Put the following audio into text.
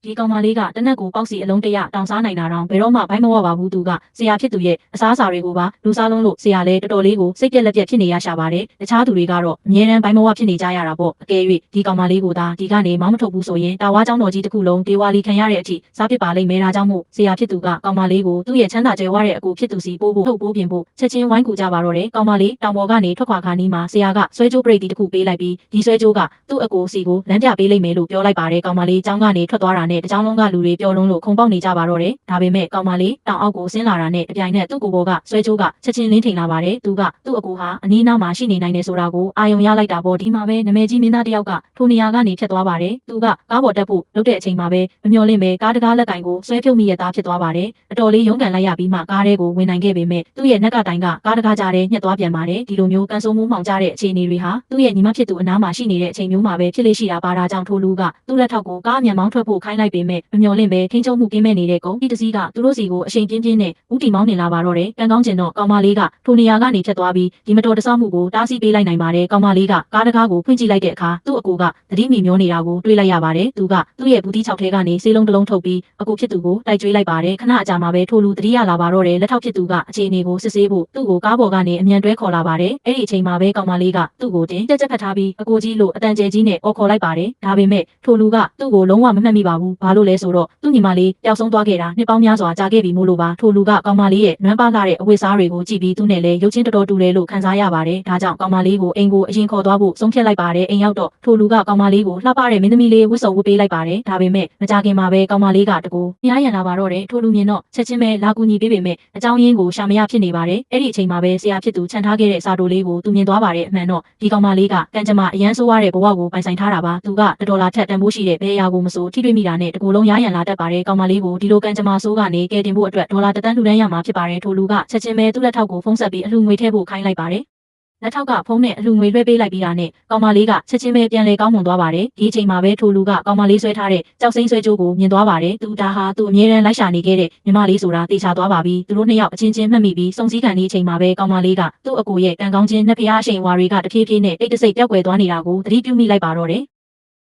ဒီကောင်မလေးကတနက်ကိုပေါက်စီအလုံး100တောင်စားနိုင်တာတော့ဘယ်တော့မှဘိုင်းမဝပါဘူးသူကဆရာဖြစ်သူရဲ့အစားအစာတွေကိုပါလူစားလုံးလို့ဆရာလည်းတော်တော်လေးကိုစိတ်ပြက်လက်ပြက်ဖြစ်နေရရှာပါတယ်တခြားသူတွေကတော့အမြဲတမ်းဘိုင်းမဝဖြစ်နေကြရတာပေါ့အကယ်၍ဒီကောင်မလေးကိုသာဒီကနေမောင်းမထုတ်ဘူးဆိုရင်တာဝါကျောင်းတော်ကြီးတစ်ခုလုံးဒေဝါလီခံရတဲ့အထိစားဖြစ်ပါလိမ့်မယ်ဒါကြောင့်မို့ဆရာဖြစ်သူကကောင်မလေးကိုသူ့ရဲ့ချမ်းသာကြွယ်ဝတဲ့အကူဖြစ်သူစီပို့ဖို့ထုတ်ပိုးပြင်ဖို့ချက်ချင်းဝိုင်းကူကြပါတော့တယ်ကောင်မလေးတောင်ပေါ်ကနေထွက်ခွာခါနီးမှာဆရာကဆွဲကြိုးပရိတ်တီတစ်ခုပေးလိုက်ပြီးဒီဆွဲကြိုးကသူ့အကူစီကိုလမ်းပြပေးလိုက်မယ်လို့ပြောလိုက်ပါတယ်ကောင်မလေးကျောင်းကနေထွက်သွားတာနဲ့တကျောင်းလုံးကလူတွေပျော်လုံးလို့ခုန်ပေါက်နေကြပါတော့တယ်ဒါပေမဲ့ကောင်မလေးတောင်အောက်ကိုဆင်းလာတာနဲ့တပြိုင်နက်သူ့ကိုယ်ပေါ်ကဆွဲကြိုးကချက်ချင်းလင်းထိန်လာပါတယ်သူကသူ့အကူဟာအနီးနားမှာရှိနေနိုင်တယ်ဆိုတာကိုအာယုံရလိုက်တာပေါ့ဒီမှာပဲနမဲကြီးမင်းသားတယောက်ကထိုနေရာကနေဖြတ်သွားပါတယ်သူကကားပေါ်တက်ဖို့လုပ်တဲ့အချိန်မှာပဲမမျှော်လင့်ပဲကားတကားလက်ကင်ကိုဆွဲဖြုတ်မိရသားဖြစ်သွားပါတယ်အတော်လေးရုန်းကန်လိုက်ရပြီးမှကားထဲကိုဝင်နိုင်ခဲ့ပေမဲ့သူ့ရဲ့နှက်ကတိုင်ကကားတကားကြားထဲညှက်သွားပြန်ပါတယ်ဒီလိုမျိုးကန်ဆိုးမှုမှောင်ကြတဲ့အခြေအနေတွေဟာသူ့ရဲ့ညီမဖြစ်သူအနားမှာရှိနေတဲ့အချိန်မျိုးမှာပဲဖြစ်လေရှိတာပါဒါကြောင့်ထိုလူကသူ့လက်ထောက်ကိုကားအမြန်မောင်းထွက်ဖို့ခိုင်းလိုက်ပေမဲ့မမျှော်လင့်ပဲထိန်းချုပ်မှုကင်းမဲ့နေတဲ့ကုန်ဒီတစည်းကသူတို့စီကိုအချိန်ပြင်းပြင်းနဲ့ဦးတီမောင်းနေလာပါတော့တယ်ကံကောင်းကျင်တော့ကောင်မလေးကထိုနေရာကနေဖြတ်သွားပြီးဒီမတော်တဆမှုကိုတားဆီးပေးလိုက်နိုင်ပါတယ်ကောင်မလေးကကားတကားကိုဖွင့်ကြည့်လိုက်တဲ့အခါသူ့အကူကသတိမီမျောနေတာကိုတွေ့လိုက်ရပါတယ်သူကသူ့ရဲ့ဘူးတီးချောက်ထဲကနေဆေးလုံးတစ်လုံးထုတ်ပြီးအကူဖြစ်သူကိုတိုက်ကြွေးလိုက်ပါတယ်ခဏအကြာမှာပဲထိုလူသတိရလာပါတော့တယ်လက်ထောက်ဖြစ်သူကအခြေအနေကိုစစ်ဆေးဖို့သူ့ကိုကားပေါ်ကနေအမြန်တွဲခေါ်လာပါတယ်အဲ့ဒီအချိန်မှာပဲကောင်မလေးကသူ့ကိုတင်ကြက်ဖက်ထားပြီးအကူကြီးလို့အတန်ကျဲကြီးနဲ့အော်ခေါ်လိုက်ပါတယ်ဒါပေမဲ့ထိုလူကသူ့ကိုလုံးဝမမှတ်မိပါဘူးဘာလို့လဲဆိုတော့သူ့ညီမလေးပျောက်ဆုံးသွားခဲ့တာနှစ်ပေါင်းများစွာကြာခဲ့ပြီမို့လို့ပါထိုလူကကောင်မလေးရဲ့နွမ်းပါလာတဲ့အဝတ်စားတွေကိုကြည့်ပြီးသူ့နဲ့လည်းရုပ်ချင်းတော်တော်တူတယ်လို့ခံစားရပါတယ်ဒါကြောင့်ကောင်မလေးကိုအိမ်ကိုအရင်ခေါ်သွားဖို့ဆုံးဖြတ်လိုက်ပါတယ်အိမ်ရောက်တော့ထိုလူကကောင်မလေးကိုလှပတဲ့မင်းသမီးလေးဝတ်စုံဝတ်ပေးလိုက်ပါတယ်ဒါပေမဲ့မကြခင်မှာပဲကောင်မလေးကတကူမြားရံလာပါတော့တယ်ထိုလူမြင်တော့ချက်ချင်းပဲလာကူညီပေးပေမဲ့အကြောင်းရင်းကိုရှာမရဖြစ်နေပါတယ်အဲ့ဒီအချိန်မှာပဲဆရာဖြစ်သူခြံထားခဲ့တဲ့စာတိုလေးကိုသူမြင်သွားပါတယ်အမှန်တော့ဒီကောင်မလေးကကံကြမ္မာအရန်ဆိုးရတဲ့ဘဝကိုပိုင်ဆိုင်ထားတာပါသူက$ထက်တန်ဖိုးရှိတဲ့ဘယ်အရာကိုမဆိုထိတွေ့မိတာနဲ့တကူလုံးရရန်လာတတ်ပါတယ်ကောင်မလေးကိုဒီလိုကံကြမ္မာဆိုးကနေကယ်တင်ဖို့အတွက်$1သန်းလှူဒန်းရမှာဖြစ်ပါတယ်ထိုလူကချက်ချင်းပဲသူ့လက်ထောက်ကိုဖုန်းဆက်ပြီးအလှူငွေထည့်ဖို့ခိုင်းလိုက်ပါတယ်လက်ထောက်ကဖုန်းနဲ့အလှူငွေလွှဲပေးလိုက်ပြီးတာနဲ့ကောင်မလေးကချက်ချင်းပဲပြန်လဲကောင်းမွန်သွားပါတယ်ဒီအချိန်မှာပဲထိုလူကကောင်မလေးဆွဲထားတဲ့ကြောက်စိမ့်ဆွဲကြိုးကိုမြင်သွားပါတယ်သူဒါဟာသူ့အမြဲတမ်းလိုက်ရှာနေခဲ့တဲ့ညီမလေးဆိုတာတေချာသွားပါပြီသူတို့နှစ်ယောက်အချင်းချင်းမှတ်မိပြီးစုံစည်းခံနေအချိန်မှာပဲကောင်မလေးကသူ့အကိုရဲ့ကံကောင်းခြင်းနှစ်ဖျားအရှိန်ဝါတွေကတဖြည်းဖြည်းနဲ့တိတ်တဆိတ်ပျောက်ကွယ်သွားနေတာကိုသတိပြုမိလိုက်ပါတော့တယ်